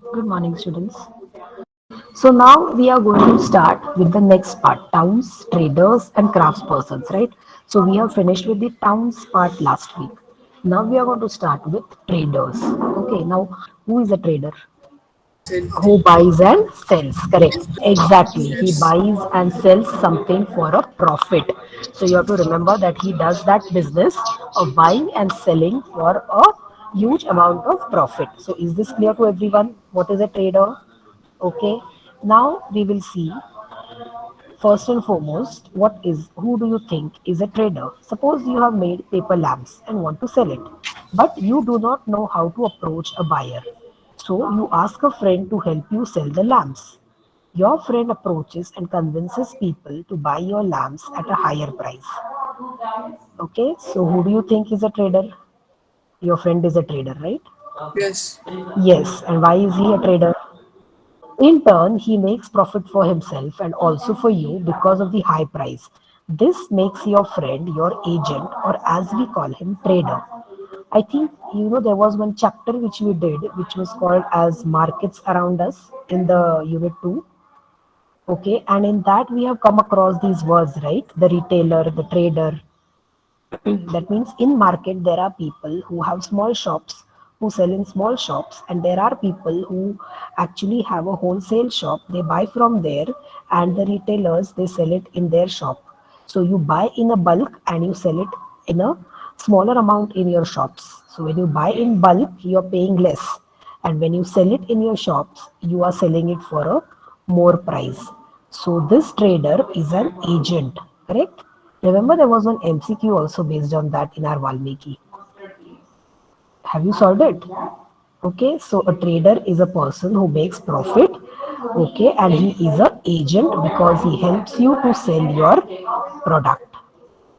Good morning, students. So now we are going to start with the next part, towns, traders, and craftspersons, right? So we have finished with the towns part last week. Now we are going to start with traders. Okay, now who is a trader? Sell Who things. buys and sells, correct? Exactly, he Yes. buys and sells something for a profit. So you have to remember that he does that business of buying and selling for a huge amount of profit. So is this clear to everyone? What is a trader? Okay, now we will see. First and foremost, who do you think is a trader? Suppose you have made paper lamps and want to sell it, but you do not know how to approach a buyer. So you ask a friend to help you sell the lamps. Your friend approaches and convinces people to buy your lamps at a higher price. Okay, so who do you think is a trader? Your friend is a trader, right? Yes. Yes, and why is he a trader? In turn, he makes profit for himself and also for you because of the high price. This makes your friend your agent, or as we call him, trader. I think there was one chapter which we did, which was called as markets around us in the unit 2. Okay, and in that we have come across these words, right? The retailer, the trader, that means in market there are people who have small shops who sell in small shops, and there are people who actually have a wholesale shop. They buy from there, and the retailers, they sell it in their shop. So you buy in a bulk and you sell it in a smaller amount in your shops. So when you buy in bulk, you are paying less, and when you sell it in your shops, you are selling it for a more price. So this trader is an agent, correct? Remember, there was one MCQ also based on that in our Valmiki. Have you solved it? Okay, so a trader is a person who makes profit. Okay, and he is a agent because he helps you to sell your product.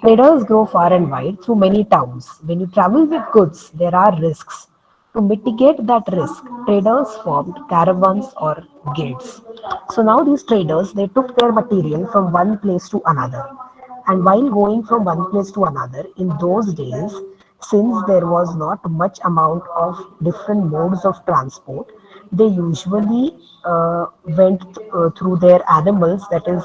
Traders go far and wide through many towns. When you travel with goods, there are risks. To mitigate that risk, traders formed caravans or guilds. So now these traders, they took their material from one place to another. And while going from one place to another, in those days, since there was not much amount of different modes of transport, they usually went through their animals, that is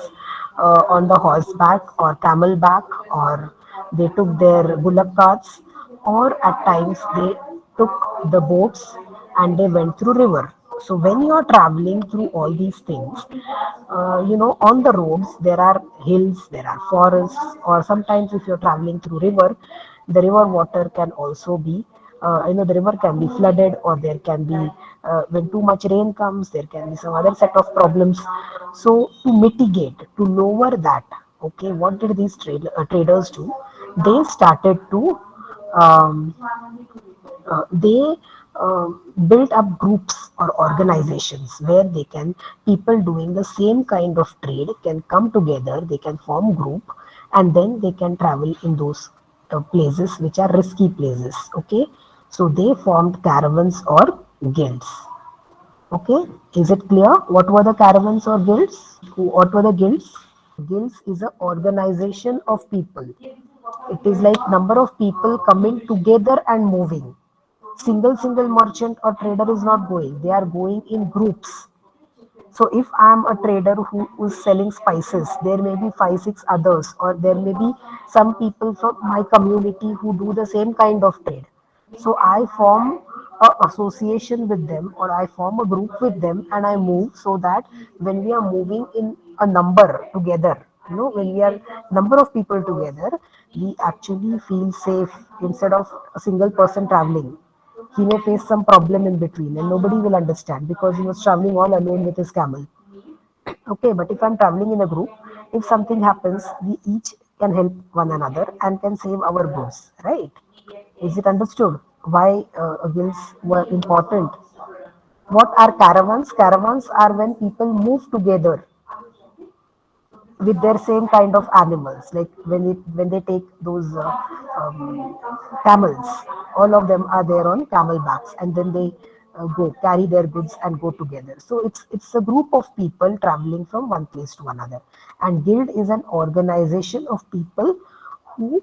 on the horseback or camelback, or they took their bullock carts, or at times they took the boats and they went through river. So when you are traveling through all these things, on the roads there are hills, there are forests, or sometimes if you're traveling through river, the river water can also be, the river can be flooded, or there can be, when too much rain comes, there can be some other set of problems. So to mitigate, to lower that, okay, what did these traders do? They started to um, they built up groups or organizations where they can, people doing the same kind of trade can come together, they can form group, and then they can travel in those places which are risky places. Okay, so they formed caravans or guilds. Okay, is it clear what were the caravans or guilds? What were the guilds? Guilds is an organization of people. It is like number of people coming together and moving. Single merchant or trader is not going, they are going in groups. So if I am a trader who is selling spices, there may be five six others, or there may be some people from my community who do the same kind of trade. So I form a association with them, or I form a group with them, and I move, so that when we are moving in a number together, when we are number of people together, we actually feel safe instead of a single person traveling. He may face some problem in between and nobody will understand because he was traveling all alone with his camel. Okay, but if I'm traveling in a group, if something happens, we each can help one another and can save our goods, right? Is it understood why guilds were important? What are caravans? Caravans are when people move together with their same kind of animals, like when they take those camels, all of them are there on camel backs, and then they go carry their goods and go together. So it's a group of people traveling from one place to another. And guild is an organization of people who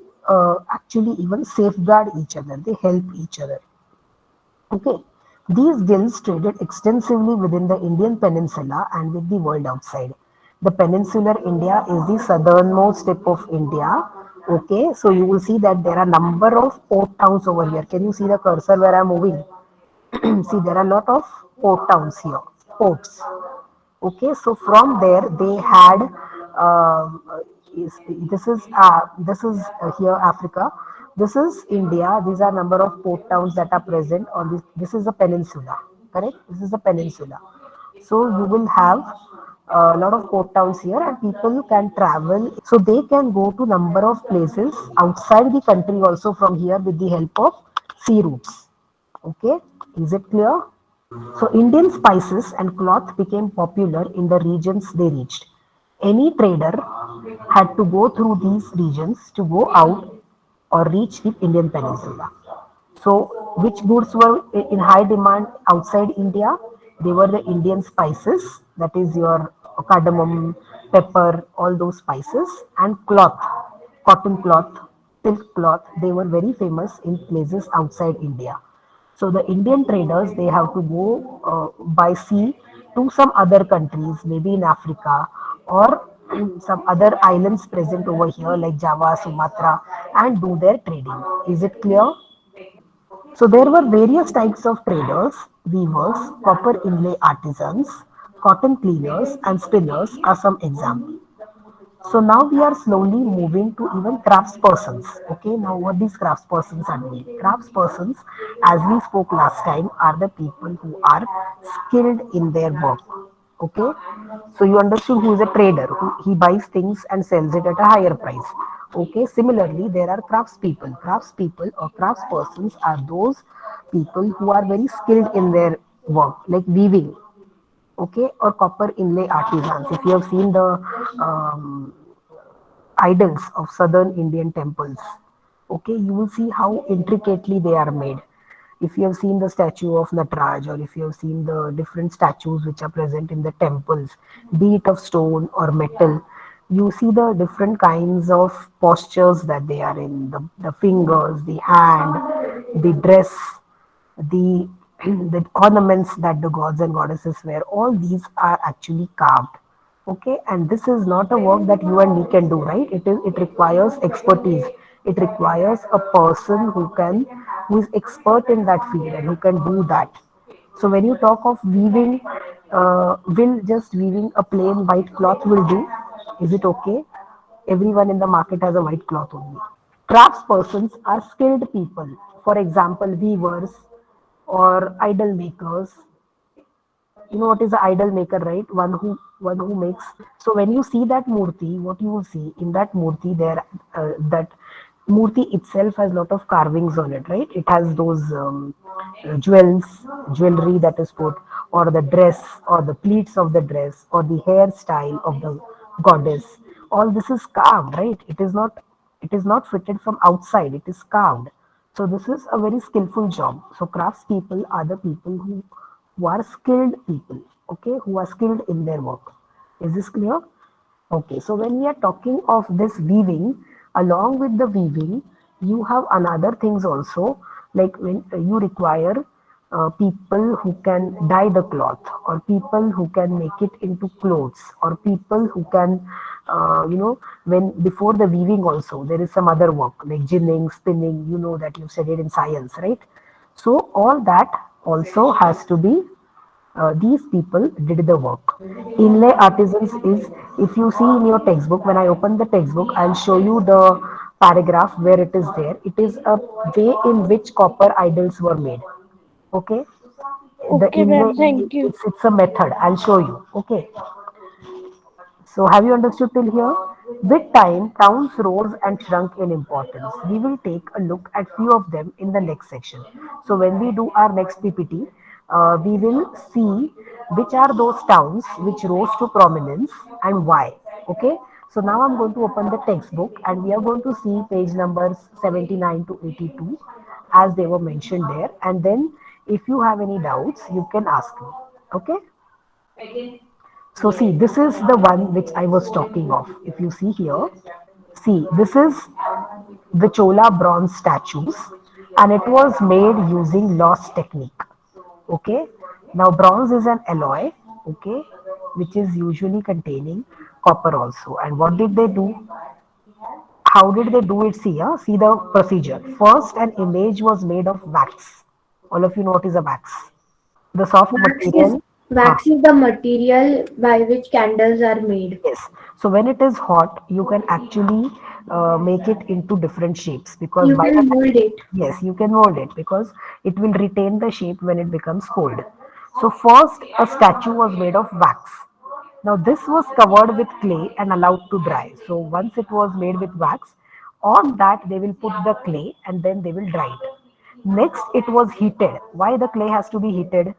actually even safeguard each other, they help each other. Okay. These guilds traded extensively within the Indian peninsula and with the world outside. The peninsular India is the southernmost tip of India. Okay, so you will see that there are number of port towns over here. Can you see the cursor where I'm moving? See, there are a lot of port towns here, ports. Okay, so from there they had um, is, this is here Africa. This is India. These are number of port towns that are present on this. This is a peninsula, correct? This is a peninsula. So you will have a lot of port towns here, and people can travel. So they can go to number of places outside the country also from here with the help of sea routes. Okay, is it clear? So Indian spices and cloth became popular in the regions they reached. Any trader had to go through these regions to go out or reach the Indian peninsula. So which goods were in high demand outside India? They were the Indian spices, that is your cardamom, pepper, all those spices, and cloth, cotton cloth, silk cloth. They were very famous in places outside India. So the Indian traders, they have to go by sea to some other countries, maybe in Africa or some other islands present over here like Java, Sumatra, and do their trading. Is it clear? So there were various types of traders, weavers, copper inlay artisans, cotton cleaners, and spinners are some examples. So now we are slowly moving to even craftspersons. Okay, now what these craftspersons are doing? Craftspersons, as we spoke last time, are the people who are skilled in their work. Okay, so you understood who is a trader, who he buys things and sells it at a higher price. Okay, similarly, there are craftspeople. Craftspeople or craftspersons are those people who are very skilled in their work, like weaving, okay, or copper inlay artisans. If you have seen the um, idols of southern Indian temples. Okay, you will see how intricately they are made. If you have seen the statue of Nataraj, or if you have seen the different statues which are present in the temples, be it of stone or metal, you see the different kinds of postures that they are in, the fingers, the hand, the dress, the the ornaments that the gods and goddesses wear, all these are actually carved. Okay, and this is not a work that you and me can do, right? It requires expertise. It requires a person who is expert in that field and who can do that. So when you talk of weaving, will just weaving a plain white cloth will do? Is it okay? Everyone in the market has a white cloth only. Craftspersons are skilled people. For example, weavers or idol makers. You know what is an idol maker, right? One who makes. So when you see that murti, what you will see in that murti, there that murti itself has a lot of carvings on it, right? It has those jewelry that is put, or the dress, or the pleats of the dress, or the hairstyle of the goddess. All this is carved, right? It is not fitted from outside, it is carved. So this is a very skillful job. So craftspeople are the people who are skilled people, okay, who are skilled in their work. Is this clear? Okay, so when we are talking of this weaving, along with the weaving, you have another things also, like when you require people who can dye the cloth, or people who can make it into clothes, or people who can, when before the weaving also, there is some other work like ginning, spinning, you know that you've studied in science, right? So all that also has to be these people did the work. Inlay artisans is, if you see in your textbook, when I open the textbook, I'll show you the paragraph where it is there. It is a way in which copper idols were made. Okay? The Okay, inlay, ma'am. Thank you. it's a method. I'll show you. Okay. So, have you understood till here? With time, towns rose and shrunk in importance. We will take a look at few of them in the next section. So, when we do our next PPT, we will see which are those towns which rose to prominence and why. Okay. So now I'm going to open the textbook and we are going to see page numbers 79 to 82 as they were mentioned there. And then if you have any doubts, you can ask me. Okay. So see, this is the one which I was talking of. If you see here, see, this is the Chola bronze statues and it was made using lost technique. Okay. Now bronze is an alloy. Okay, which is usually containing copper also. And what did they do? How did they do it? See, see the procedure. First, an image was made of wax. All of you know what is a wax. The soft Wax is material. Huh. wax is the material by which candles are made. Yes. So when it is hot, you can actually make it into different shapes because You by the can time, mold it. yes, you can mold it because it will retain the shape when it becomes cold. So first, a statue was made of wax. Now this was covered with clay and allowed to dry. So once it was made with wax, on that they will put the clay and then they will dry it. Next, it was heated. Why the clay has to be heated?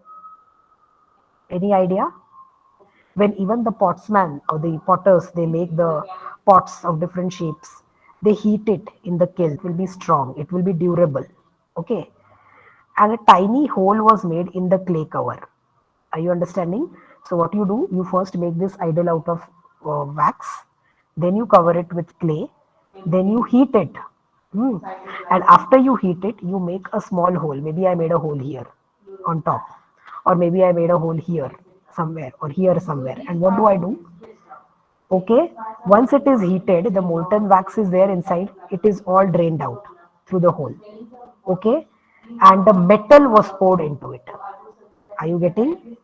Any idea? When even the potsman or the potters they make the pots of different shapes, they heat it in the kiln. It will be strong, it will be durable. Okay. And a tiny hole was made in the clay cover. Are you understanding? So what you do, you first make this idol out of wax, then you cover it with clay, then you heat it. Hmm. And after you heat it, you make a small hole. Maybe I made a hole here on top, or maybe I made a hole here somewhere, or here somewhere. And what do I do? Okay, once it is heated, the molten wax is there inside, it is all drained out through the hole. Okay, and the metal was poured into it. Are you getting?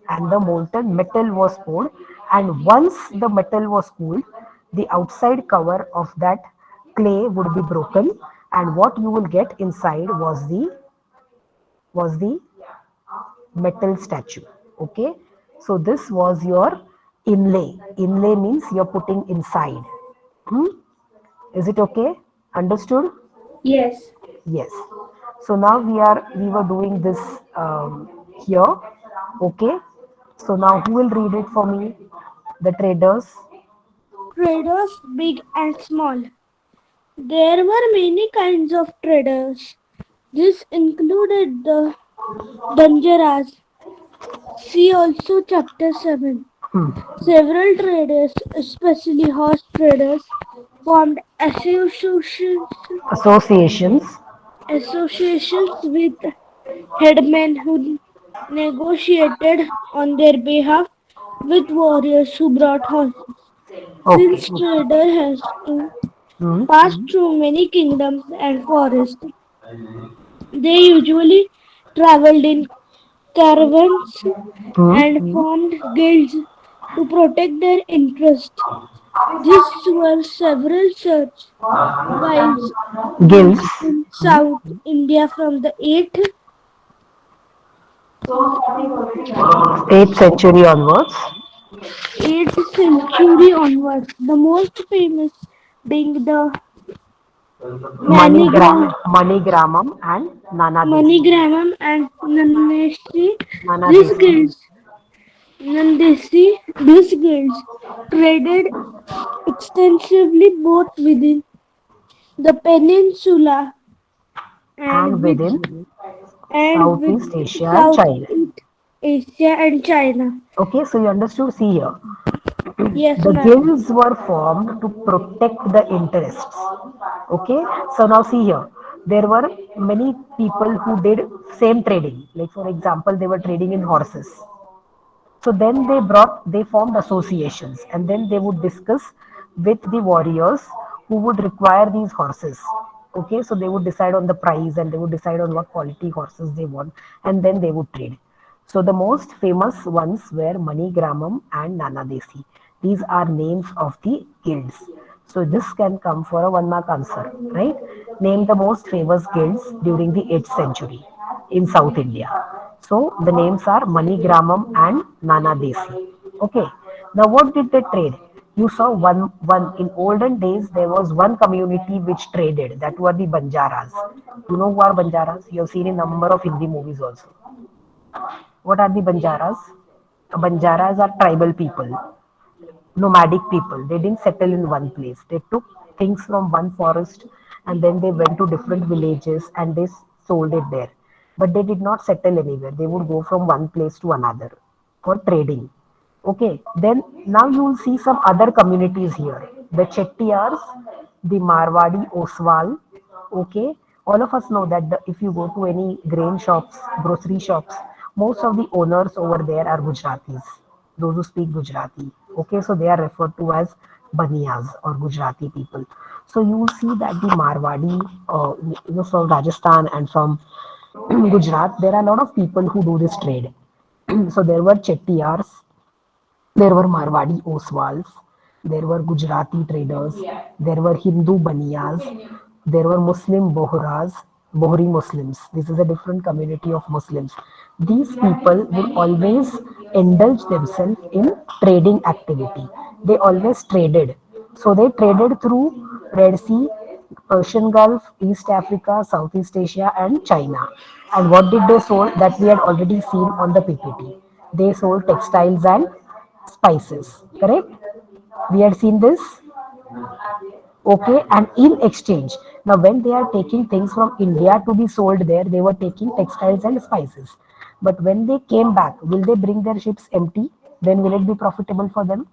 And the molten metal was poured, and once the metal was cooled, the outside cover of that clay would be broken, and what you will get inside was the metal statue. Okay, so this was your inlay. Inlay means you're putting inside. Hmm? Is it okay? Understood? Yes. Yes. So now we were doing this here. Okay. So now who will read it for me? The traders. Traders, big and small. There were many kinds of traders. This included the Banjaras. See also chapter 7. Several traders, especially horse traders, formed Associations. associations with headmen who negotiated on their behalf with warriors who brought horses. Okay. Since trader has to Hmm. pass through many kingdoms and forests, they usually traveled in caravans and Hmm. formed guilds to protect their interests. These were several such Guilds. guilds in South India from the 8th century onwards. 8th century onwards. The most famous being the Manigram, Manigramam and Nanadesi. Manigramam and Nanesi. These Nanadesi. guilds, these guilds traded extensively both within the peninsula And and with within and with Southeast Asia and China. Southeast Asia and China. Okay, so you understood? See here. Yes, The ma'am. guilds were formed to protect the interests. Okay, so now see here. There were many people who did same trading. Like for example, they were trading in horses. So then they formed associations and then they would discuss with the warriors who would require these horses. Okay, so they would decide on the price and they would decide on what quality horses they want and then they would trade. So the most famous ones were Manigramam and Nanadesi. These are names of the guilds. So this can come for a 1 mark answer, right? Name the most famous guilds during the 8th century in South India. So the names are Manigramam and Nana Desi. Okay. Now what did they trade? You saw one in olden days there was one community which traded. That were the Banjaras. You know who are Banjaras? You have seen a number of Hindi movies also. What are the Banjaras? Banjaras are tribal people, nomadic people. They didn't settle in one place. They took things from one forest and then they went to different villages and they sold it there. But they did not settle anywhere. They would go from one place to another for trading. Okay, then now you will see some other communities here. The Chettiars, the Marwadi Oswal. Okay, all of us know that if you go to any grain shops, grocery shops, Most of the owners over there are Gujaratis, those who speak Gujarati. Okay, so they are referred to as Baniyas or Gujarati people. So you will see that the Marwadi, from Rajasthan and from Gujarat, there are a lot of people who do this trade. So there were Chettiars, there were Marwadi Oswals, there were Gujarati traders, there were Hindu Baniyas, there were Muslim Bohras, Bohri Muslims. This is a different community of Muslims. These people would always indulge themselves in trading activity. They always traded. So they traded through Red Sea, Persian Gulf, East Africa, Southeast Asia, and China. And what did they sold? That we had already seen on the PPT. They sold textiles and spices. Correct? We had seen this. Okay, and in exchange, now when they are taking things from India to be sold there, they were taking textiles and spices. But when they came back, will they bring their ships empty? Then will it be profitable for them?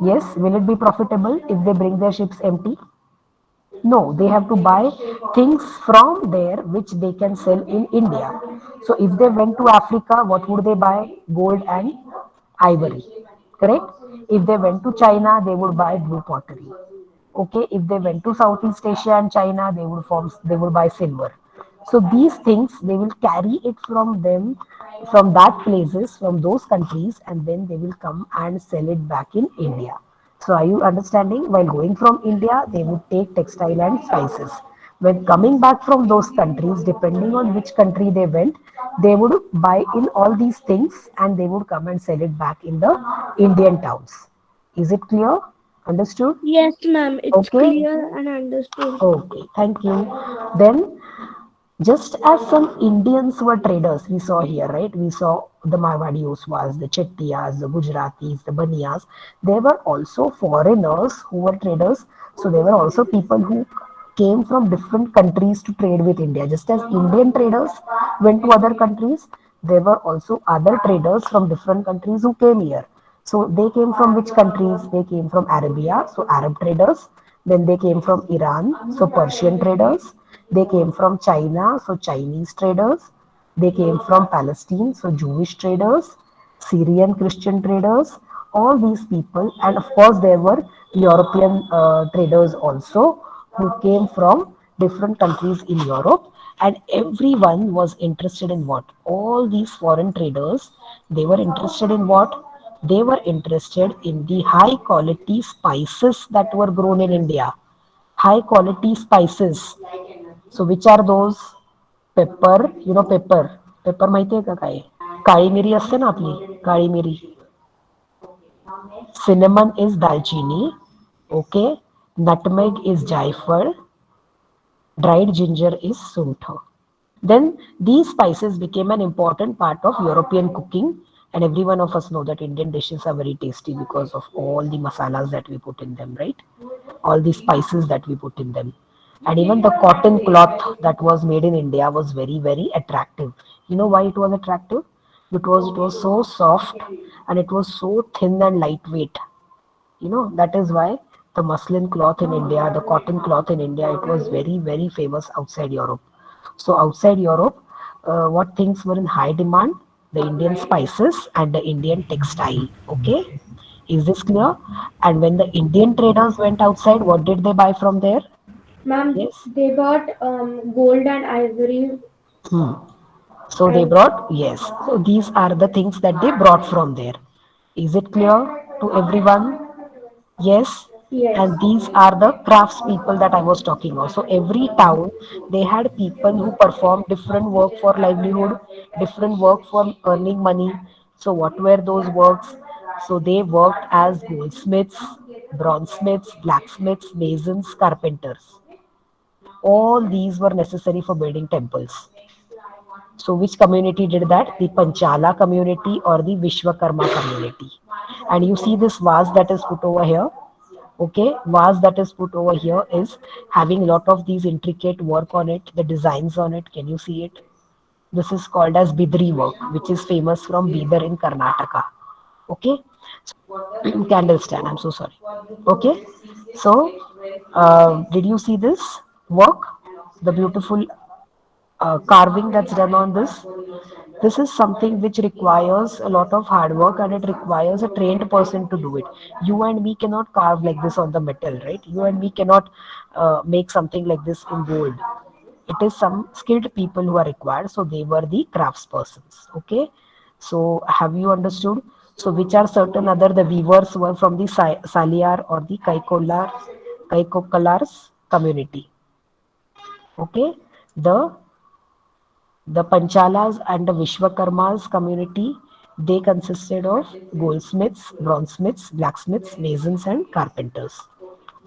Yes, will it be profitable if they bring their ships empty? No, they have to buy things from there which they can sell in India. So if they went to Africa, what would they buy? Gold and ivory. Correct? If they went to China, they would buy blue pottery. Okay, if they went to Southeast Asia and China, they would buy silver. So these things they will carry it from them, from that places, from those countries, and then they will come and sell it back in India. So are you understanding? While going from India, they would take textile and spices. When coming back from those countries, depending on which country they went, they would buy in all these things and they would come and sell it back in the Indian towns. Is it clear? Understood? Yes, ma'am. It's Okay. clear and understood. Okay. Thank you. Then just as some Indians were traders, we saw here, right? We saw the Marwadi Oswals, the Chettias, the Gujaratis, the Baniyas. There were also foreigners who were traders. So there were also people who came from different countries to trade with India. Just as Indian traders went to other countries, there were also other traders from different countries who came here. So they came from which countries? They came from Arabia, so Arab traders. Then they came from Iran, so Persian traders. They came from China, so Chinese traders. They came from Palestine, so Jewish traders, Syrian Christian traders, all these people, and of course, there were European traders also who came from different countries in Europe, and everyone was interested in what? All these foreign traders, they were interested in what? They were interested in the high quality spices that were grown in India. High quality spices. So which are those? Paper paper paper माहिती आहे का काय काळी मिरी असते ना आपली काळी मिरी cinnamon is dalchini, okay, nutmeg is jaifal, dried ginger is suntha. Then these spices became an important part of European cooking, and every one of us know that Indian dishes are very tasty because of all the masalas that we put in them, right? All the spices that we put in them. And even the cotton cloth that was made in India was very, very attractive. You know why it was attractive? Because it was so soft and it was so thin and lightweight. That is why the muslin cloth in India, the cotton cloth in India, it was very, very famous outside Europe. So outside Europe, what things were in high demand? The Indian spices and the Indian textile. Okay, is this clear? And when the Indian traders went outside, what did they buy from there? Ma'am, Yes. they bought gold and ivory Hmm. So they and brought, yes. So these are the things that they brought from there. Is it clear to everyone? Yes, yes. and these are the crafts people that I was talking about. So every town they had people who performed different work for livelihood, different work for earning money. So what were those works? So they worked as goldsmiths, bronzesmiths, blacksmiths, masons, carpenters. All these were necessary for building temples. So which community did that? The Panchala community or the Vishwakarma community. And you see this vase that is put over here. Okay, vase that is put over here is having a lot of these intricate work on it, the designs on it. Can you see it? This is called as Bidri work, which is famous from Bidar in Karnataka. Okay, so candle stand. I'm so sorry. Okay, so did you see this work? The beautiful carving that's done on this. This is something which requires a lot of hard work and it requires a trained person to do it. You and me cannot carve like this on the metal, right? You and me cannot make something like this in gold. It is some skilled people who are required, so they were the craftspersons. Okay, so have you understood? So which are certain other, the weavers were from the Saliar or the Kaikokalars community. Okay, the Panchalas and the Vishwakarmas community, they consisted of goldsmiths, bronzesmiths, blacksmiths, masons, and carpenters.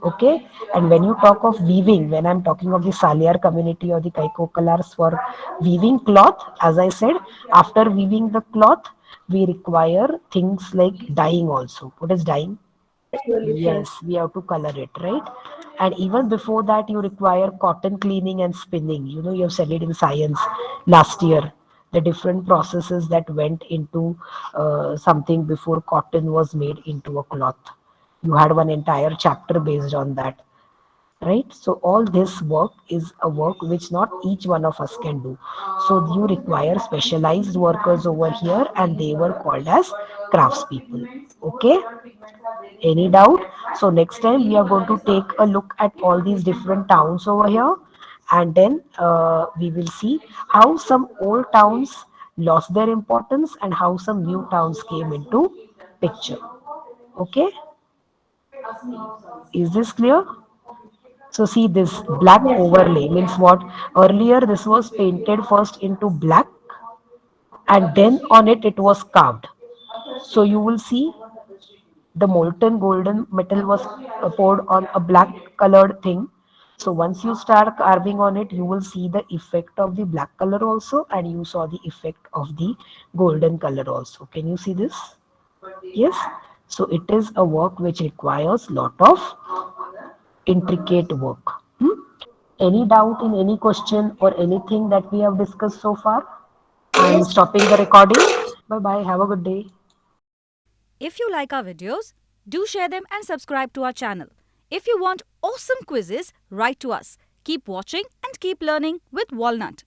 Okay, and when you talk of weaving, when I'm talking of the Saliar community or the Kaikokalars for weaving cloth, as I said, after weaving the cloth, we require things like dyeing also. What is dyeing? Yes, we have to color it, right? And even before that, you require cotton cleaning and spinning. You know, you have studied in science last year the different processes that went into something before cotton was made into a cloth. You had one entire chapter based on that, right? So all this work is a work which not each one of us can do. So you require specialized workers over here, and they were called as craftspeople. Okay, any doubt? So next time we are going to take a look at all these different towns over here, and then we will see how some old towns lost their importance and how some new towns came into picture. Okay, is this clear? So see this black Yes, ma'am. overlay means what? Earlier this was painted first into black and then on it was carved. So you will see the molten golden metal was poured on a black colored thing. So once you start carving on it, you will see the effect of the black color also, and you saw the effect of the golden color also. Can you see this? Yes. So it is a work which requires lot of intricate work. Any doubt in any question or anything that we have discussed so far? I'm stopping the recording. Bye bye. Have a good day. If you like our videos, do share them and subscribe to our channel. If you want awesome quizzes, write to us. Keep watching and keep learning with Walnut.